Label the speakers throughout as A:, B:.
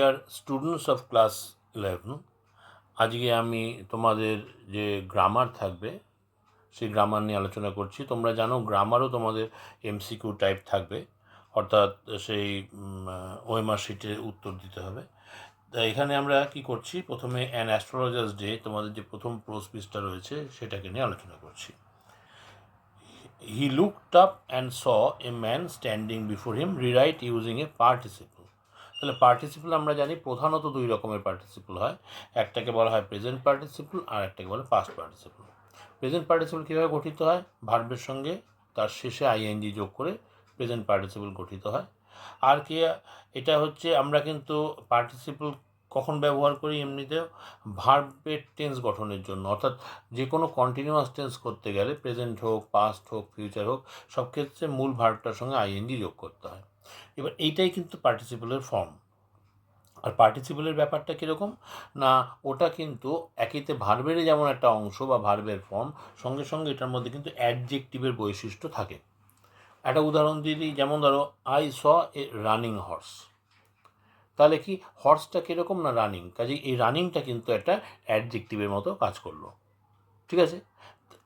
A: Dear students of class 11, আজকে আমি তোমাদের যে গ্রামার থাকবে সেই গ্রামার নিয়ে আলোচনা করছি। তোমরা জানো গ্রামারও তোমাদের এমসিকিউ টাইপ থাকবে, অর্থাৎ সেই ওএমআর শিটে উত্তর দিতে হবে। তা এখানে আমরা কি করছি, প্রথমে অ্যান অ্যাস্ট্রোলজার্স ডে, তোমাদের যে প্রথম প্রোজ পিসটা রয়েছে সেটাকে নিয়ে আলোচনা করছি। He looked up and saw a man standing before him. Rewrite using a participle. তাহলে পার্টিসিপল আমরা জানি প্রধানত দুই রকমের পার্টিসিপল হয়, একটাকে বলা হয় প্রেজেন্ট পার্টিসিপল আর একটাকে বলে পাস্ট পার্টিসিপল। প্রেজেন্ট পার্টিসিপল কীভাবে গঠিত হয়? ভার্বের সঙ্গে তার শেষে আইএনজি যোগ করে প্রেজেন্ট পার্টিসিপল গঠিত হয়। আর কি, এটা হচ্ছে আমরা কিন্তু পার্টিসিপল কখন ব্যবহার করি? এমনিতেও ভার্বের টেন্স গঠনের জন্য, অর্থাৎ যে কোনো কন্টিনিউয়াস টেন্স করতে গেলে প্রেজেন্ট হোক, পাস্ট হোক, ফিউচার হোক, সব ক্ষেত্রে মূল ভার্বটার সঙ্গে আইএনজি যোগ করতে হয়। এবার এইটাই কিন্তু পার্টিসিপলের ফর্ম। আর পার্টিসিপলের ব্যাপারটা কীরকম না, ওটা কিন্তু একইতে ভার্বেরই যেমন একটা অংশ বা ভার্বের ফর্ম, সঙ্গে সঙ্গে এটার মধ্যে কিন্তু অ্যাডজেক্টিভের বৈশিষ্ট্য থাকে। একটা উদাহরণ দিয়ে দিই, যেমন ধরো I saw A running horse. তাহলে কি হর্সটা কীরকম না রানিং, কাজে এই রানিংটা কিন্তু একটা অ্যাডজেক্টিভের মতো কাজ করলো। ঠিক আছে,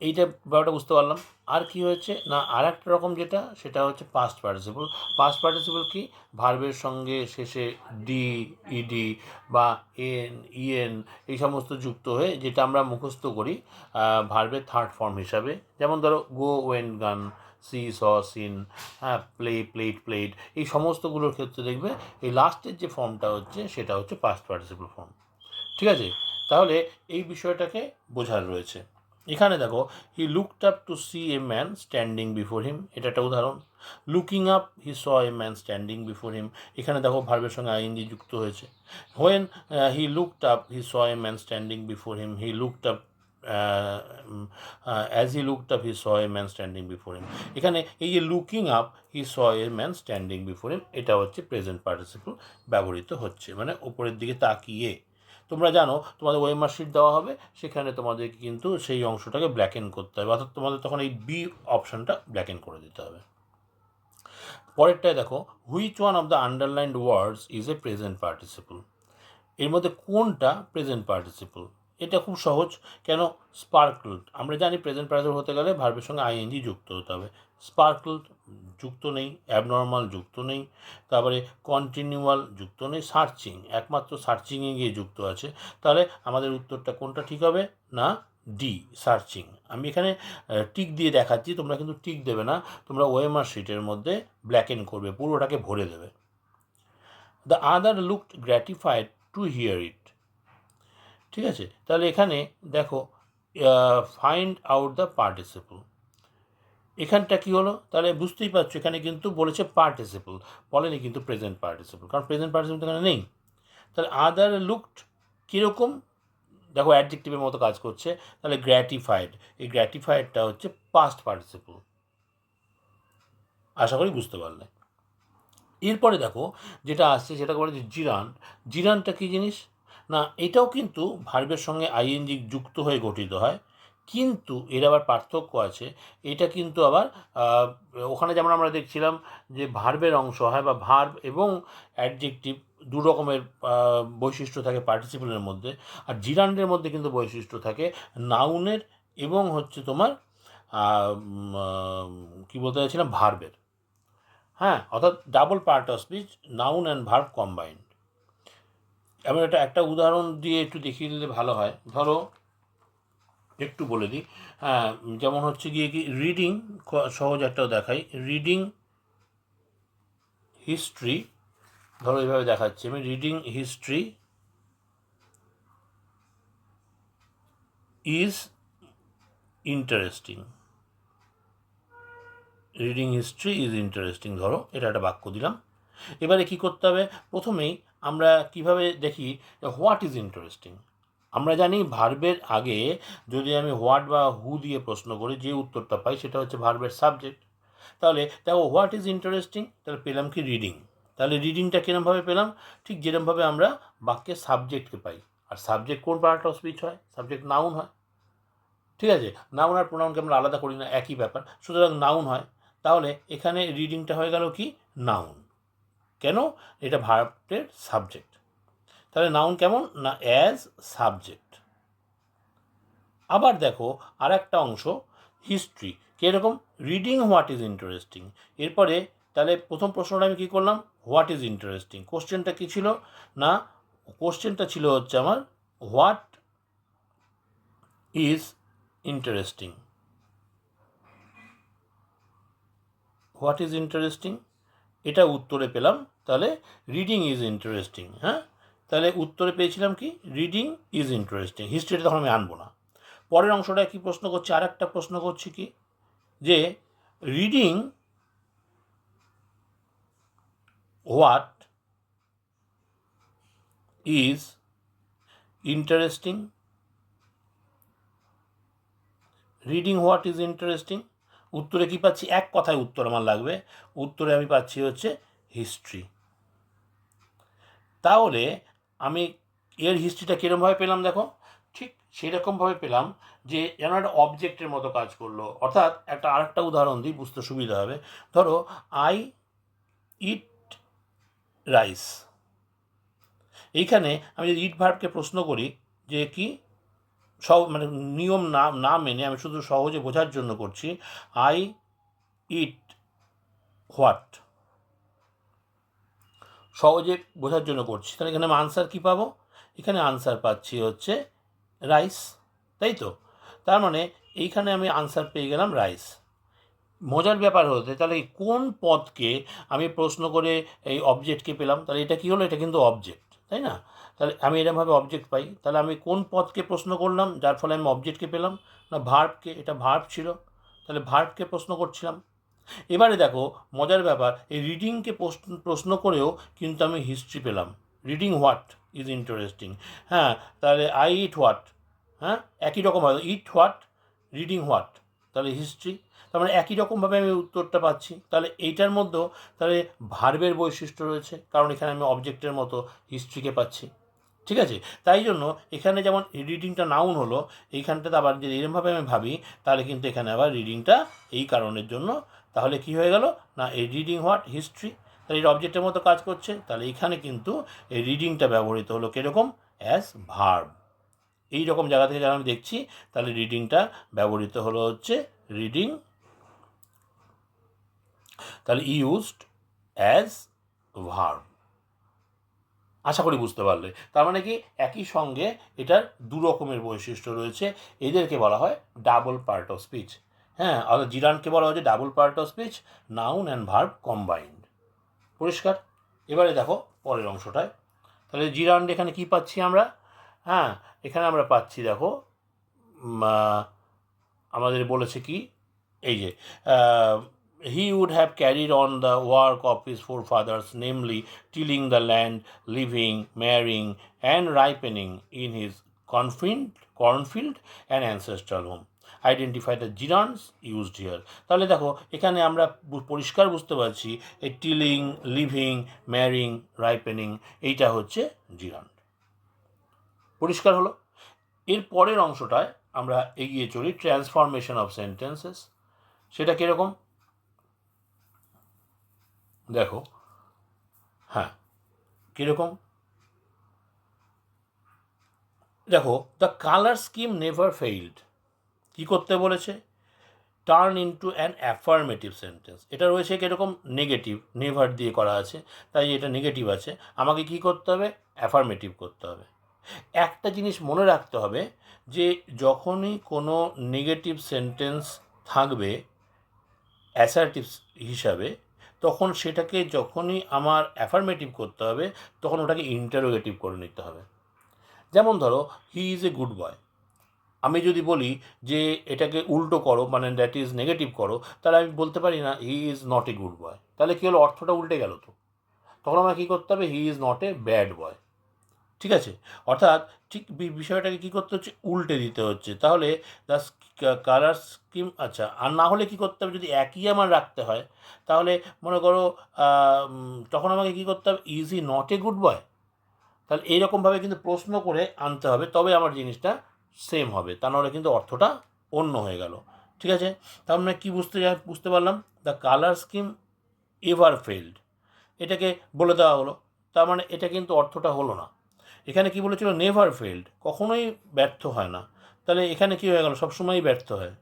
A: এইটা ব্যাপারটা বুঝতে পারলাম। আর কি হয়েছে না, আর একটা রকম যেটা, সেটা হচ্ছে পাস্ট পার্টিসিপল। পাস্ট পার্টিসিপল কি, ভার্বের সঙ্গে শেষে ডি, ইডি বা এন, ইএন এই সমস্ত যুক্ত হয়ে, যেটা আমরা মুখস্থ করি ভার্বের থার্ড ফর্ম হিসাবে। যেমন ধরো গো, ওয়েন, গান, সি, স, সিন, হ্যাঁ, প্লে, প্লেট, প্লেড, এই সমস্তগুলোর ক্ষেত্রে দেখবে এই লাস্টের যে ফর্মটা হচ্ছে সেটা হচ্ছে পাস্ট পার্টিসিপল ফর্ম। ঠিক আছে, তাহলে এই বিষয়টাকে বোঝার রয়েছে। এখানে দেখো, he looked up to see a man standing before him, এটা একটা উদাহরণ। Looking up, he saw a man standing before him, এখানে দেখো ভার্বের সঙ্গে আইএনজি যুক্ত হয়েছে। When he looked up, he saw a man standing before him, he looked up as he looked up, he saw a man standing before him. এখানে এই যে looking up, he saw a man standing before him, এটা হচ্ছে present participle ব্যবহৃত হচ্ছে, মানে ওপরের দিকে তাকিয়ে। তোমরা জানো তোমাদের ওএমআর শিট দেওয়া হবে, সেখানে তোমাদেরকে কিন্তু সেই অংশটাকে ব্ল্যাকেন করতে হবে, অর্থাৎ তোমাদের তখন এই বি অপশানটা ব্ল্যাকেন করে দিতে হবে। পরেরটায় দেখো, which one of the underlined words is a present participle. এর মধ্যে কোনটা প্রেজেন্ট পার্টিসিপল? এটা খুব সহজ। কেন? স্পার্কলড, আমরা জানি প্রেজেন্ট পার্টিসিপল হতে গেলে ভার্বের সঙ্গে আইএনজি যুক্ত হতে হবে। স্পার্কলড যুক্ত নেই, অ্যাবনর্মাল যুক্ত নেই, তারপরে কন্টিনিউয়াল যুক্ত নেই, সার্চিং একমাত্র সার্চিংয়ে গিয়ে যুক্ত আছে। তাহলে আমাদের উত্তরটা কোনটা ঠিক হবে না, ডি, সার্চিং। আমি এখানে টিক দিয়ে দেখাচ্ছি, তোমরা কিন্তু টিক দেবে না, তোমরা ওএমআর শিটের মধ্যে ব্ল্যাকেন করবে, পুরোটাকে ভরে দেবে। The other looked gratified to hear it. ঠিক আছে, তাহলে এখানে দেখো ফাইন্ড আউট দ্য পার্টিসিপল, এখানটা কি হলো? তাহলে বুঝতেই পারছো এখানে কিন্তু বলেছে পার্টিসিপল, বলেনি কিন্তু প্রেজেন্ট পার্টিসিপল, কারণ প্রেজেন্ট পার্টিসিপল এখানে নেই। তাহলে আদার লুকড কীরকম, দেখো অ্যাডজেক্টিভের মতো কাজ করছে, তাহলে গ্র্যাটিফাইড, এই গ্র্যাটিফাইডটা হচ্ছে পাস্ট পার্টিসিপল। আশা করি বুঝতে পারলে। এরপরে দেখো যেটা আসছে সেটাকে বলে যে জিরান। জিরানটা কী জিনিস না, এটাও কিন্তু ভার্বের সঙ্গে আইএনজি যুক্ত হয়ে গঠিত হয়, কিন্তু এর আবার পার্থক্য আছে। এটা কিন্তু আবার ওখানে যেমন আমরা দেখছিলাম যে ভার্বের অংশ হয় বা ভার্ব এবং অ্যাডজেক্টিভ দু রকমের বৈশিষ্ট্য থাকে পার্টিসিপলের মধ্যে, আর জিরান্ডের মধ্যে কিন্তু বৈশিষ্ট্য থাকে নাউনের এবং হচ্ছে তোমার কী বলতে চাইছিলাম, ভার্বের। হ্যাঁ, অর্থাৎ double part of speech, noun and verb combined. এমন একটা উদাহরণ দিয়ে একটু দেখিয়ে দিলে ভালো হয়। ধরো একটু বলে দিই, হ্যাঁ, যেমন হচ্ছে গিয়ে কি রিডিং, সহজ একটাও দেখাই, রিডিং হিস্ট্রি, ধরো এইভাবে দেখাচ্ছি আমি, reading history is interesting. Reading history is interesting, ধরো এটা একটা বাক্য দিলাম। এবারে কী করতে হবে, প্রথমেই আমরা কিভাবে দেখি হোয়াট ইজ ইন্টারেস্টিং। আমরা জানি ভার্বের আগে যদি আমি হোয়াট বা হু দিয়ে প্রশ্ন করি, যে উত্তরটা পাই সেটা হচ্ছে ভার্বের সাবজেক্ট। তাহলে দেখো হোয়াট ইজ ইন্টারেস্টিং, তাহলে পেলাম কি রিডিং। তাহলে রিডিংটা কীরমভাবে পেলাম, ঠিক যেরমভাবে আমরা বাক্যের সাবজেক্টকে পাই। আর সাবজেক্ট কোন পার্ট অফ স্পিচ হয়? সাবজেক্ট নাউন হয়। ঠিক আছে, নাউন আর প্রোনাউনকে আমরা আলাদা করি না, একই ব্যাপার, সুতরাং নাউন হয়। তাহলে এখানে রিডিংটা হয়ে গেল কি নাউন। কেন? এটা ভার্বের সাবজেক্ট। তাহলে নাউন কেমন না অ্যাজ সাবজেক্ট। আবার দেখো আর একটা অংশ হিস্ট্রি কীরকম, রিডিং হোয়াট ইজ ইন্টারেস্টিং। এরপরে তাহলে প্রথম প্রশ্নটা আমি কী করলাম, হোয়াট ইজ ইন্টারেস্টিং। কোশ্চেনটা কী ছিল না, কোশ্চেনটা ছিল হচ্ছে আমার what is interesting. What is interesting এটা উত্তরে পেলাম, তাহলে রিডিং ইজ ইন্টারেস্টিং। হ্যাঁ, তাহলে উত্তরে পেয়েছিলাম কি, রিডিং ইজ ইন্টারেস্টিং। হিস্ট্রিটা তখন আমি আনবো না। পরের অংশটায় কি প্রশ্ন করছি, আর একটা প্রশ্ন করছি কি, যে reading what is interesting. Reading what is interesting, উত্তরে কী পাচ্ছি, এক কথায় উত্তর আমার লাগবে, উত্তরে আমি পাচ্ছি হচ্ছে হিস্ট্রি। তাহলে আমি এর হিস্ট্রিটা কীরকমভাবে পেলাম দেখো, ঠিক সেরকমভাবে পেলাম যে যেন একটা অবজেক্টের মতো কাজ করলো। অর্থাৎ একটা আরেকটা উদাহরণ দিই, বুঝতে সুবিধা হবে। ধরো আই ইট রাইস, এইখানে আমি যদি ইট ভার্বকে প্রশ্ন করি যে কি, মানে নিয়ম না মেনে আমি শুধু সহজে বোঝার জন্য করছি, আই ইট হোয়াট, সহজে বোঝার জন্য করছি। তাহলে এখানে আমি আনসার কী পাবো, এখানে আনসার পাচ্ছি হচ্ছে রাইস, তাই তো। তার মানে এইখানে আমি আনসার পেয়ে গেলাম রাইস। মজার ব্যাপার হতে তাহলে কোন পদকে আমি প্রশ্ন করে এই অবজেক্টকে পেলাম, তাহলে এটা কী হলো, এটা কিন্তু অবজেক্ট, তাই না। তাহলে আমি এরকমভাবে অবজেক্ট পাই, তাহলে আমি কোন পদকে প্রশ্ন করলাম যার ফলে আমি অবজেক্টকে পেলাম, না ভার্বকে, এটা ভার্ব ছিল, তাহলে ভার্বকে প্রশ্ন করছিলাম। এবারে দেখো মজার ব্যাপার, এই রিডিংকে প্রশ্ন করেও কিন্তু আমি হিস্ট্রি পেলাম। রিডিং হোয়াট ইজ ইন্টারেস্টিং, হ্যাঁ, তাহলে আই ইট হোয়াট, হ্যাঁ একই রকমভাবে ইট হোয়াট, রিডিং হোয়াট, তাহলে হিস্ট্রি। তার মানে একই রকমভাবে আমি উত্তরটা পাচ্ছি। তাহলে এইটার মধ্যেও তাহলে ভার্বের বৈশিষ্ট্য রয়েছে, কারণ এখানে আমি অবজেক্টের মতো হিস্ট্রিকে পাচ্ছি। ঠিক আছে, তাই জন্য এখানে যেমন রিডিংটা নাউন হলো, এইখানটাতে আবার যদি এরকমভাবে আমি ভাবি তাহলে কিন্তু এখানে আবার রিডিংটা এই কারণের জন্য, তাহলে কি হয়ে গেল না এই রিডিং হোয়াট হিস্ট্রি, তাহলে এটা অবজেক্টের মতো কাজ করছে। তাহলে এখানে কিন্তু এই রিডিংটা ব্যবহৃত হলো কীরকম, অ্যাজ ভার্ব। এই রকম জায়গা থেকে যারা আমি দেখছি, তাহলে রিডিংটা ব্যবহৃত হলো হচ্ছে রিডিং, তাহলে ইউজড অ্যাজ ভার্ব। আশা করি বুঝতে পারলে। তার মানে কি একই সঙ্গে এটার দু রকমের বৈশিষ্ট্য রয়েছে, এদেরকে বলা হয় ডাবল পার্ট অফ স্পিচ। হ্যাঁ, অর্থাৎ জিরান্ডকে বলা হচ্ছে double part of speech, noun and verb combined. পরিষ্কার। এবারে দেখো পরের অংশটায়, তাহলে জিরান্ড এখানে কি পাচ্ছি আমরা, হ্যাঁ এখানে আমরা পাচ্ছি দেখো আমাদের বলেছে কি, এই যে he would have carried on the work of his forefathers, namely tilling the land, living, marrying, and ripening in his cornfield and ancestral home. Identify the gerunds used here. তাহলে দেখো এখানে আমরা পরিষ্কার বুঝতে পারছি এই টিলিং, লিভিং, ম্যারিং, রাইপেনিং, এইটা হচ্ছে জিরান্ড। পরিষ্কার হলো। এর পরের অংশটায় আমরা এগিয়ে চলি, ট্রান্সফরমেশন অফ সেন্টেন্সেস। সেটা কীরকম দেখো, হ্যাঁ কীরকম দেখো, the colour scheme never failed, কী করতে বলেছে, turn into an affirmative sentence. এটা রয়েছে কীরকম নেগেটিভ, নেভার দিয়ে করা আছে, তাই এটা নেগেটিভ আছে, আমাকে কি করতে হবে, অ্যাফার্মেটিভ করতে হবে। একটা জিনিস মনে রাখতে হবে যে যখনই কোনো নেগেটিভ সেন্টেন্স থাকবে অ্যাসার্টিভ হিসাবে, তখন সেটাকে যখনই আমার অ্যাফার্মেটিভ করতে হবে তখন ওটাকে ইন্টারোগেটিভ করে নিতে হবে। যেমন ধরো he is a good boy, আমি যদি বলি যে এটাকে উল্টো করো, মানে দ্যাট ইজ নেগেটিভ করো, তাহলে আমি বলতে পারি না he is not a good boy, তাহলে কী হলো, অর্থটা উল্টে গেল। তো তখন আমার কী করতে হবে, he is not a bad boy. ঠিক আছে, অর্থাৎ ঠিক বিষয়টাকে কী করতে হচ্ছে, উল্টে দিতে হচ্ছে। তাহলে দ্য কালার স্কিম, আচ্ছা আর না হলে কী করতে হবে, যদি একই আমার রাখতে হয় তাহলে মনে করো তখন আমাকে কী করতে হবে, is he not a good boy. তাহলে এইরকমভাবে কিন্তু প্রশ্ন করে আনতে হবে, তবে আমার জিনিসটা সেম হবে, তা নাহলে কিন্তু অর্থটা অন্য হয়ে গেল। ঠিক আছে, তার মানে কী বুঝতে পারলাম, the colour scheme ever failed, এটাকে বলে দেওয়া হলো, তার মানে এটা কিন্তু অর্থটা হলো না। এখানে কি বলেছিল, নেভার ফেলড, কখনোই ব্যর্থ হয় না। তাহলে এখানে কী হয়ে গেল, সবসময়ই ব্যর্থ হয়।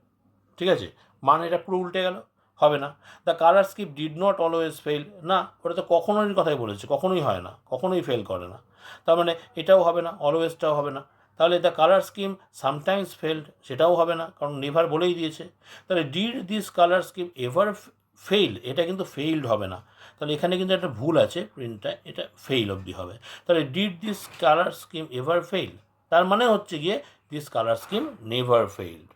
A: ঠিক আছে, মানে এটা পুরো উল্টে গেল, হবে না। The colour skip did not always fail, না, ওটা তো কখনোই কথাই বলেছে, কখনোই হয় না, কখনোই ফেল করে না। তার মানে এটাও হবে না, অলওয়েজটাও হবে না। তাহলে the colour scheme sometimes failed, সেটাও হবে না, কারণ নেভার বলেই দিয়েছে। তাহলে did this colour scheme ever fail, এটা কিন্তু ফেইলড হবে না। তাহলে এখানে কিন্তু একটা ভুল আছে প্রিন্টটা, এটা ফেইল অবধি হবে। তাহলে did this colour scheme ever fail, তার মানে হচ্ছে গিয়ে this colour scheme never failed.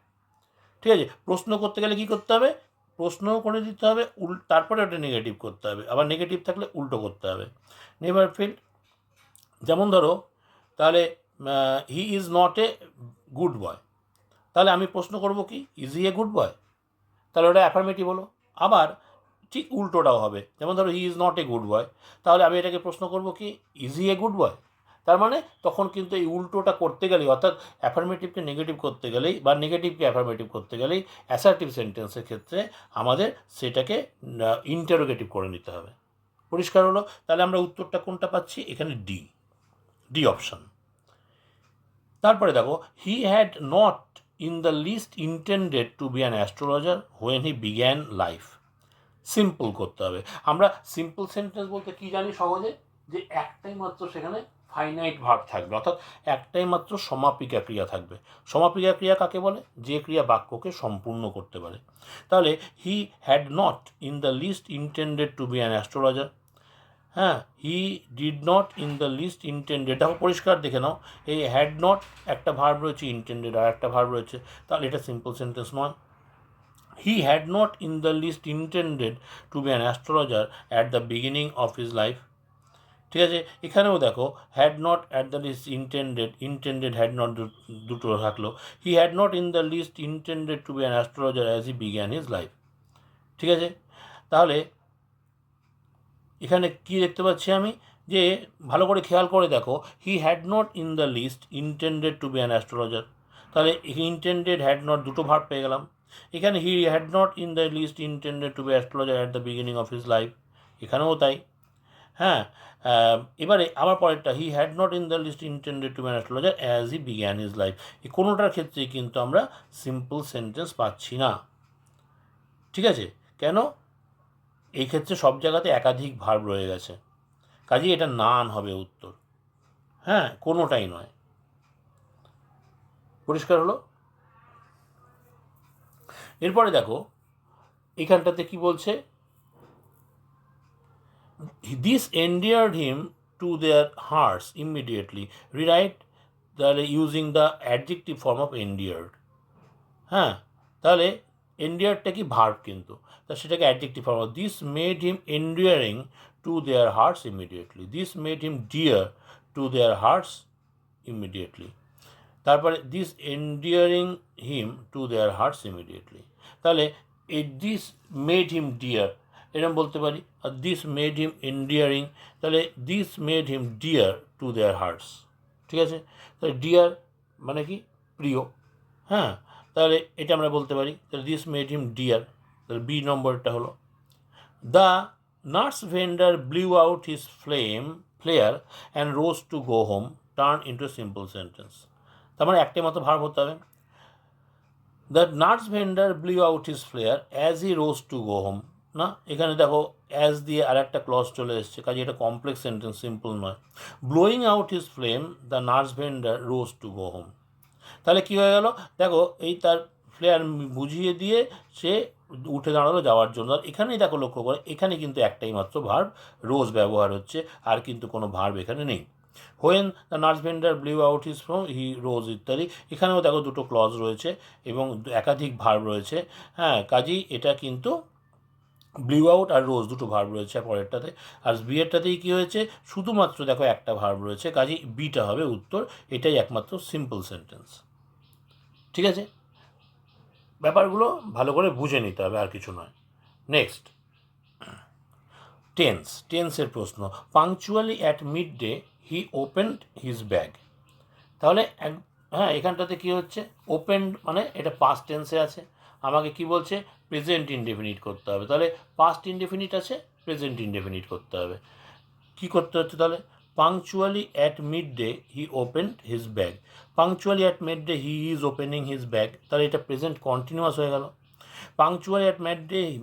A: ঠিক আছে, প্রশ্ন করতে গেলে কী করতে হবে, প্রশ্নও করে দিতে হবে, তারপরে ওটা নেগেটিভ করতে হবে, আবার নেগেটিভ থাকলে উল্টো করতে হবে। নেভার ফেইল, যেমন ধরো, তাহলে he is not a good boy, তাহলে আমি প্রশ্ন করব কি, is he a good boy, তাহলে ওটা অ্যাফার্মেটিভ হলো। আবার ঠিক উল্টোটাও হবে, যেমন ধরো he is not a good boy, তাহলে আমি এটাকে প্রশ্ন করব কি, is he a good boy. তার মানে তখন কিন্তু এই উল্টোটা করতে গেলেই, অর্থাৎ অ্যাফার্মেটিভকে নেগেটিভ করতে গেলেই বা নেগেটিভকে অ্যাফার্মেটিভ করতে গেলেই অ্যাসার্টিভ সেন্টেন্সের ক্ষেত্রে আমাদের সেটাকে ইন্টারোগেটিভ করে নিতে হবে। পরিষ্কার হলো? তাহলে আমরা উত্তরটা কোনটা পাচ্ছি, এখানে ডি অপশান। তারপরে দেখো, he had not in the list intended to be an astrologer when he began life. Simple করতে হবে। আমরা সিম্পল সেন্টেন্স বলতে কী জানি সহজে, যে একটাই মাত্র সেখানে ফাইনাইট ভার্ব থাকবে, অর্থাৎ একটাই মাত্র সমাপিকা ক্রিয়া থাকবে। সমাপিকা ক্রিয়া কাকে বলে, যে ক্রিয়া বাক্যকে সম্পূর্ণ করতে পারে। তাহলে he had not in the list intended to be an astrologer, হ্যাঁ, he did not in the list intended, দেখো পরিষ্কার দেখে নাও, এই হ্যাড নট একটা ভার্ব রয়েছে, ইন্টেন্ডেড আর একটা ভার্ব রয়েছে, তাহলে এটা সিম্পল সেন্টেন্স নয়। He had not in the list intended to be an astrologer at the beginning of his life. ঠিক আছে, এখানেও দেখো had not at the list intended had not দুটো থাকলো। He had not in the list intended to be an astrologer as he began his life. ঠিক আছে, তাহলে এখানে কি দেখতে পাচ্ছি আমি, যে ভালো করে খেয়াল করে দেখো, he had not in the list intended to be an astrologer, তাহলে ইন্টেন্ডেড হ্যাড নট দুটো ভার্ব পেয়ে গেলাম। এখানে he had not in the list intended to be astrologer at the beginning of his life, এখানেও তাই। হ্যাঁ, এবারে আমার পরেরটা, he had not in the list intended to be an astrologer as he began his life, এই কোনোটার ক্ষেত্রেই কিন্তু আমরা সিম্পল সেন্টেন্স পাচ্ছি না। ঠিক আছে, কেন, এই ক্ষেত্রে সব জায়গাতে একাধিক ভার্ব রয়ে গেছে, কাজেই এটা নান হবে উত্তর, হ্যাঁ, কোনোটাই নয়। পরিষ্কার হলো? এরপরে দেখো এখানটাতে কি বলছে, this endeared him to their hearts immediately, rewrite তাহলে using the adjective form of endeared. হ্যাঁ, তাহলে এন্ডিয়ারটা কি ভার্ব, কিন্তু তা সেটাকে adjective form, this made him endearing to their hearts immediately, this made him dear to their hearts immediately. তারপরে this endearing him to their hearts immediately, তাহলে এই দিস মেড হিম ডিয়ার এরকম বলতে পারি, আর দিস মেড হিম এন্ডিয়ারিং, তাহলে this made him dear to their hearts. ঠিক আছে, তাহলে ডিয়ার মানে কি, প্রিয়, হ্যাঁ, তাহলে এটা আমরা বলতে পারি, তাহলে দিস মেড হিম ডিয়ার, তাহলে বি নম্বরটা হলো। The nuts vendor blew out his flare and rose to go home, turn into simple sentence, তার মানে একটাই মতো ভার্ব হতে হবে। The nuts vendor blew out his flare as he rose to go home, না, এখানে দেখো অ্যাজ দিয়ে আর একটা ক্লজ চলে এসছে, কাজে এটা কমপ্লেক্স সেন্টেন্স, সিম্পল নয়। Blowing out his flame, the nuts vendor rose to go home, তাহলে কী হয়ে গেল, দেখো এই তার ফ্লেয়ার বুঝিয়ে দিয়ে সে উঠে দাঁড়ালো যাওয়ার জন্য, আর এখানেই দেখো লক্ষ্য করে, এখানে কিন্তু একটাই মাত্র ভার্ব রোজ ব্যবহার হচ্ছে, আর কিন্তু কোনো ভার্ব এখানে নেই। When the nurse vendor blew out his from he rose ইত্যাদি, এখানেও দেখো দুটো ক্লজ রয়েছে এবং একাধিক ভার্ব রয়েছে, হ্যাঁ, কাজেই এটা কিন্তু ব্লিউ আউট আর রোজ দুটো ভার্ব রয়েছে পরেরটাতে, আর বিয়েরটাতেই কী হয়েছে, শুধুমাত্র দেখো একটা ভার্ব রয়েছে, কাজেই বিটা হবে উত্তর, এটাই একমাত্র সিম্পল সেন্টেন্স। ঠিক আছে, ব্যাপারগুলো ভালো করে বুঝে নিতে হবে, আর কিছু নয়। নেক্সট, টেন্সের প্রশ্ন, punctually at midday he opened his bag, তাহলে হ্যাঁ, এখানটাতে কী হচ্ছে, ওপেন্ড মানে এটা পাস্ট টেন্সে আছে, আমাকে কি বলছে, প্রেজেন্ট ইনডেফিনিট করতে হবে, তাহলে পাস্ট ইনডেফিনিট আছে, প্রেজেন্ট ইনডেফিনিট করতে হবে। কী করতে হচ্ছে, তাহলে punctually at midday he opened his bag. Punctually at midday he is opening his bag, তাহলে এটা প্রেজেন্ট কন্টিনিউয়াস হয়ে গেল। Punctually at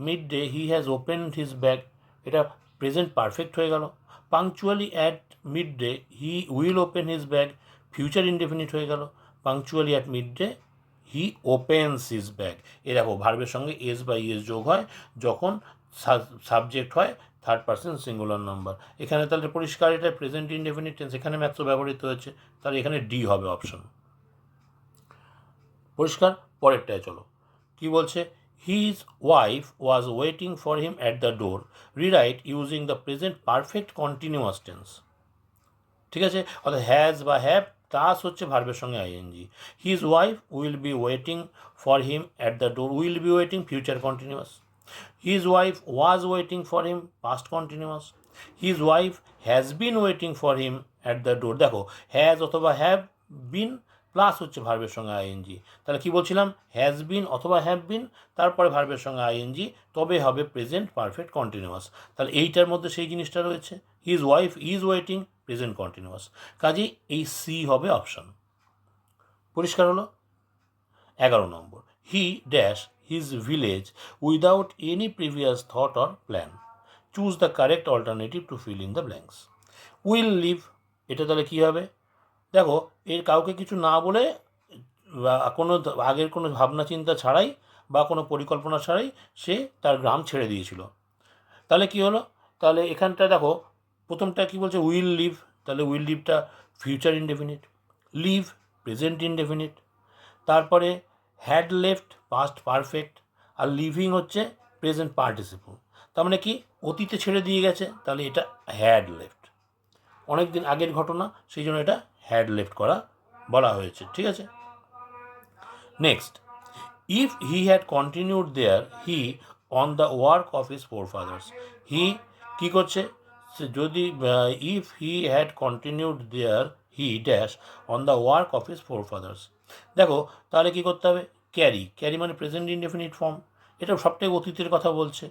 A: midday he has opened his bag, এটা প্রেজেন্ট পারফেক্ট হয়ে গেল। Punctually at midday he will open his bag, future indefinite হয়ে গেল। Punctually at midday he opens his bag, এ দেখো ভার্বের সঙ্গে এস বা ES যোগ হয় যখন সাবজেক্ট হয় থার্ড পার্সন সিঙ্গুলার নাম্বার। এখানে তাহলে পরিষ্কার এটা প্রেজেন্ট ইনডেফিনিট টেন্স, এখানে ম্যাথ ব্যবহৃত হয়েছে, তাহলে এখানে ডি হবে অপশন। পরিষ্কার। পরেরটায় চলো কি বলছে, his wife was waiting for him at the door, rewrite using the present perfect continuous tense. ঠিক আছে, অর্থাৎ হ্যাজ বা হ্যাভ প্লাস হচ্ছে ভার্বের সঙ্গে ING. His wife will be waiting for him at the door, will be waiting future continuous. His wife was waiting for him past continuous. His wife has been waiting for him at the door, দেখো has অথবা have been plus হচ্ছে ভার্বের সঙ্গে ING, তাহলে কি বলছিলাম, has been অথবা have been তারপরে ভার্বের সঙ্গে আইএনজি, তবে হবে প্রেজেন্ট পারফেক্ট কন্টিনিউয়াস। তাহলে এইটার মধ্যে সেই জিনিসটা রয়েছে, his wife is waiting present continuous, কাজেই এই সি হবে অপশন। পরিষ্কার হলো। 11 number, he dash his village without any previous thought or plan, choose the correct alternative to fill in the blanks. Will leave, এটা তাহলে কী হবে, দেখো এর কাউকে কিছু না বলে কোনো আগের কোনো ভাবনা চিন্তা ছাড়াই বা কোনো পরিকল্পনা ছাড়াই সে তার গ্রাম ছেড়ে দিয়েছিল। তাহলে কি হলো, তাহলে এখানটা দেখো প্রথমটা কি বলছে, উইল লিভ, তাহলে উইল লিভটা future indefinite, leave present indefinite, তারপরে হ্যাড লেফট পাস্ট পারফেক্ট, আর লিভিং হচ্ছে প্রেজেন্ট পার্টিসিপল, তার মানে কি অতীতে ছেড়ে দিয়ে গেছে, তাহলে এটা হ্যাড লেফট, অনেক দিন আগের ঘটনা, সেই জন্য এটা হ্যাড লেফট করা বলা হয়েছে। ঠিক আছে, next, if he had continued there he on the work of his forefathers, he কী করছে, যদি if he had continued there he dash on the work of his forefathers, দেখো তাহলে কী করতে হবে, ক্যারি, ক্যারি মানে present indefinite form, এটা সবটাই অতীতের কথা বলছে,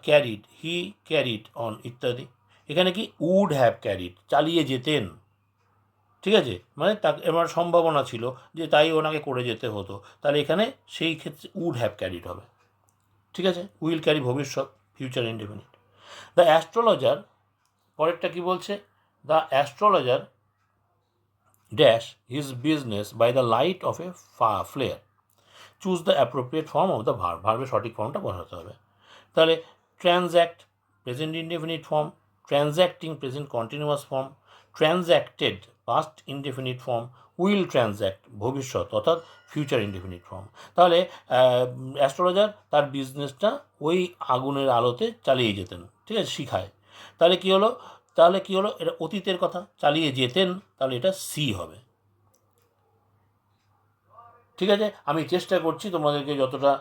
A: ক্যারিড, হি ক্যারিড অন ইত্যাদি, এখানে কি উড হ্যাভ ক্যারিড, চালিয়ে যেতেন, ঠিক আছে, মানে তাকে এবার সম্ভাবনা ছিল যে তাই ওনাকে করে যেতে হতো, তাহলে এখানে সেই ক্ষেত্রে উড হ্যাভ ক্যারিড হবে। ঠিক আছে, উইল ক্যারি ভবিষ্যৎ ফিউচার ইনডেফিনিট। দ্য অ্যাস্ট্রোলজার, পরেরটা কি বলছে, the astrologer dash his business by the light of a flare, choose the appropriate form of the verb, ভার্বের সঠিক ফর্মটা বসাতে হবে। তাহলে transact present indefinite form, transacting present continuous form, transacted past indefinite form, will transact ভবিষ্যৎ অর্থাৎ future indefinite form. তাহলে astrologer তার বিজনেসটা ওই আগুনের আলোতে চালিয়ে যেতেন, ঠিক আছে, শিখায়, তাহলে কী হলো, এটা অতীতের কথা, চালিয়ে যেতেন, তাহলে এটা সি হবে। ঠিক আছে, আমি চেষ্টা করছি তোমাদেরকে যতটা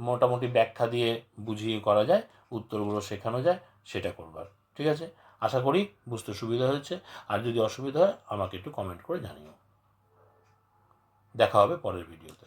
A: মোটামুটি ব্যাখ্যা দিয়ে বুঝিয়ে করা যায়, উত্তরগুলো শেখানো যায়, সেটা করবার। ঠিক আছে, আশা করি বুঝতে সুবিধা হয়েছে, আর যদি অসুবিধা হয় আমাকে একটু কমেন্ট করে জানিও। দেখা হবে পরের ভিডিওতে।